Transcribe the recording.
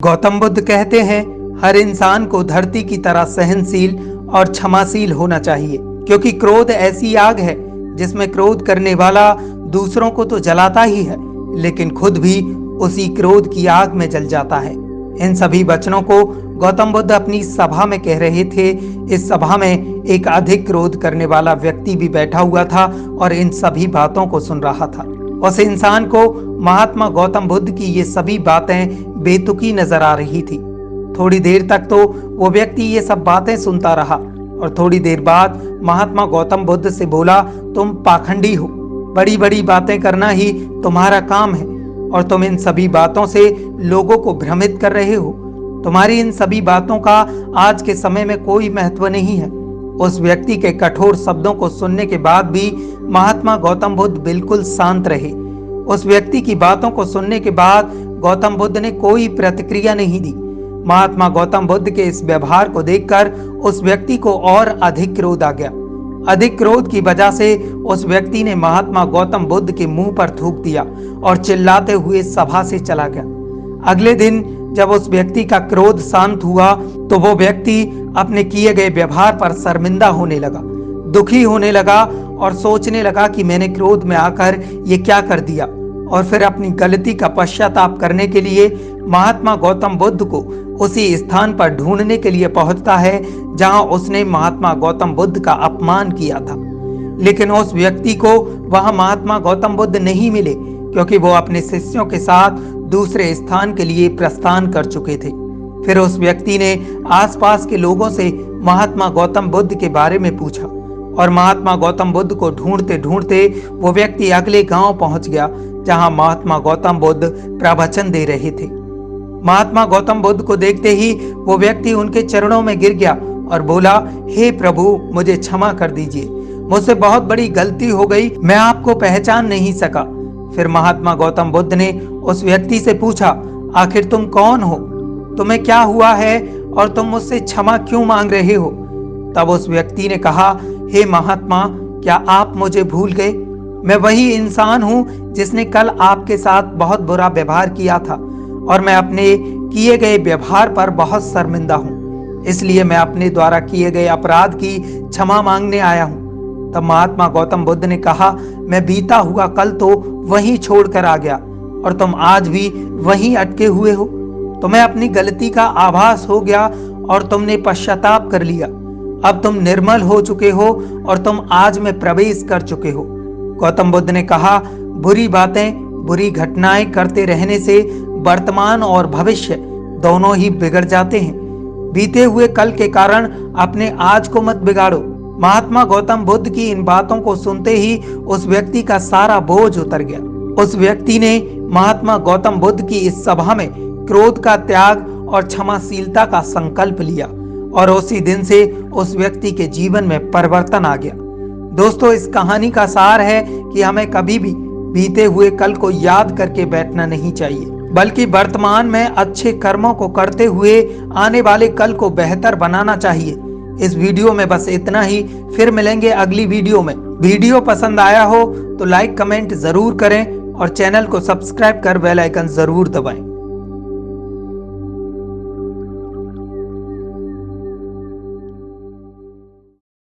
गौतम बुद्ध कहते हैं, हर इंसान को धरती की तरह सहनशील और क्षमाशील होना चाहिए, क्योंकि क्रोध ऐसी आग है जिसमें क्रोध करने वाला दूसरों को तो जलाता ही है, लेकिन खुद भी उसी क्रोध की आग में जल जाता है। इन सभी वचनों को गौतम बुद्ध अपनी सभा में कह रहे थे। इस सभा में एक अधिक क्रोध करने वाला व्यक्ति भी बैठा हुआ था और इन सभी बातों को सुन रहा था। उस इंसान को महात्मा गौतम बुद्ध की ये सभी बातें बेतुकी नजर आ रही थी। थोड़ी देर तक तो वो व्यक्ति ये सब बातें सुनता रहा और थोड़ी देर बाद महात्मा गौतम बुद्ध से बोला, तुम पाखंडी हो, बड़ी बड़ी बातें करना ही तुम्हारा काम है और तुम इन सभी बातों से लोगों को भ्रमित कर रहे हो। तुम्हारी इन सभी बातों का आज के समय में कोई महत्व नहीं है। उस व्यक्ति के कठोर शब्दों को सुनने के बाद भी महात्मा गौतम बुद्ध बिल्कुल शांत रहे। उस व्यक्ति की बातों को सुनने के बाद गौतम बुद्ध ने कोई प्रतिक्रिया नहीं दी। महात्मा गौतम बुद्ध के इस व्यवहार को देखकर उस व्यक्ति को और अधिक क्रोध आ गया। अधिक क्रोध की वजह से उस व्यक्ति ने महात्मा गौतम बुद्ध के मुंह पर थूक दिया और चिल्लाते हुए सभा से चला गया। अगले दिन जब उस व्यक्ति का क्रोध शांत हुआ तो वो व्यक्ति अपने किए गए व्यवहार पर शर्मिंदा होने लगा, दुखी होने लगा और सोचने लगा कि मैंने क्रोध में आकर ये क्या कर दिया। और फिर अपनी गलती का पश्चाताप करने के लिए महात्मा गौतम बुद्ध को उसी स्थान पर ढूंढने के लिए पहुंचता है जहां उसने महात्मा गौतम बुद्ध का अपमान किया था। लेकिन उस व्यक्ति को वहां महात्मा गौतम बुद्ध नहीं मिले, क्योंकि वो अपने शिष्यों के साथ दूसरे स्थान के लिए प्रस्थान कर चुके थे। फिर उस व्यक्ति ने आसपास के लोगों से महात्मा गौतम बुद्ध के बारे में पूछा और महात्मा गौतम बुद्ध को ढूंढते ढूंढते वो व्यक्ति अगले गांव पहुंच गया जहां महात्मा गौतम बुद्ध प्रवचन दे रहे थे। महात्मा गौतम बुद्ध को देखते ही वो व्यक्ति उनके चरणों में गिर गया और बोला, हे प्रभु, मुझे क्षमा कर दीजिए, मुझसे बहुत बड़ी गलती हो गई, मैं आपको पहचान नहीं सका। फिर महात्मा गौतम बुद्ध ने उस व्यक्ति से पूछा, आखिर तुम कौन हो, तुम्हें क्या हुआ है और तुम मुझसे क्षमा क्यों मांग रहे हो? तब उस व्यक्ति ने कहा, हे महात्मा, क्या आप मुझे भूल गए? मैं वही इंसान हूं जिसने कल आपके साथ बहुत बुरा व्यवहार किया था और मैं अपने किए गए व्यवहार पर बहुत शर्मिंदा हूं, इसलिए मैं अपने द्वारा किए गए अपराध की क्षमा मांगने आया हूं। तब महात्मा गौतम बुद्ध ने कहा, मैं बीता हुआ कल तो वहीं छोड़कर आ गया और तुम आज भी वहीं अटके हुए हो। तुम्हें अपनी गलती का आभास हो गया और तुमने पश्चाताप कर लिया। अब तुम निर्मल हो चुके हो और तुम आज में प्रवेश कर चुके हो। गौतम बुद्ध ने कहा, बुरी बातें, बुरी घटनाएं करते रहने से वर्तमान और भविष्य दोनों ही बिगड़ जाते हैं। बीते हुए कल के कारण अपने आज को मत बिगाड़ो। महात्मा गौतम बुद्ध की इन बातों को सुनते ही उस व्यक्ति का सारा बोझ उतर गया। उस व्यक्ति ने महात्मा गौतम बुद्ध की इस सभा में क्रोध का त्याग और क्षमाशीलता का संकल्प लिया और उसी दिन से उस व्यक्ति के जीवन में परिवर्तन आ गया। दोस्तों, इस कहानी का सार है कि हमें कभी भी बीते हुए कल को याद करके बैठना नहीं चाहिए, बल्कि वर्तमान में अच्छे कर्मों को करते हुए आने वाले कल को बेहतर बनाना चाहिए। इस वीडियो में बस इतना ही, फिर मिलेंगे अगली वीडियो में। वीडियो पसंद आया हो तो लाइक कमेंट जरूर करें और चैनल को सब्सक्राइब कर बेल आइकन जरूर दबाएं।